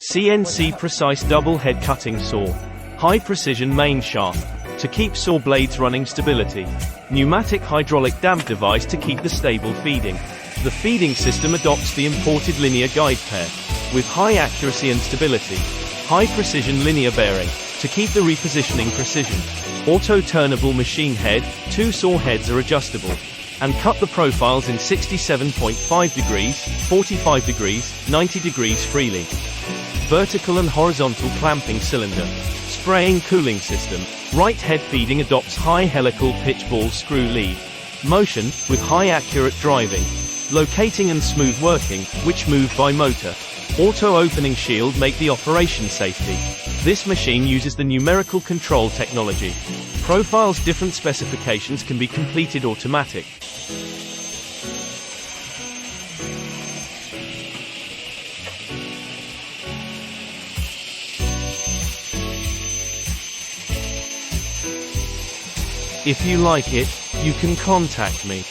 CNC precise double head cutting saw. High precision main shaft to keep saw blades running. Stability. Pneumatic hydraulic damp device to keep the stable feeding. The feeding system adopts the imported linear guide pair with high accuracy and stability. High precision linear bearing to keep the repositioning precision. Auto turnable machine head. 2 saw heads are adjustable and cut the profiles in 67.5 degrees, 45 degrees, 90 degrees freely. Vertical and horizontal clamping cylinder. Spraying cooling system. Right head feeding adopts high helical pitch ball screw lead motion with high accurate driving, locating and smooth working, which move by motor. Auto opening shield make the operation safety. This machine uses the numerical control technology. Profiles. Different specifications can be completed automatic. If you like it, you can contact me.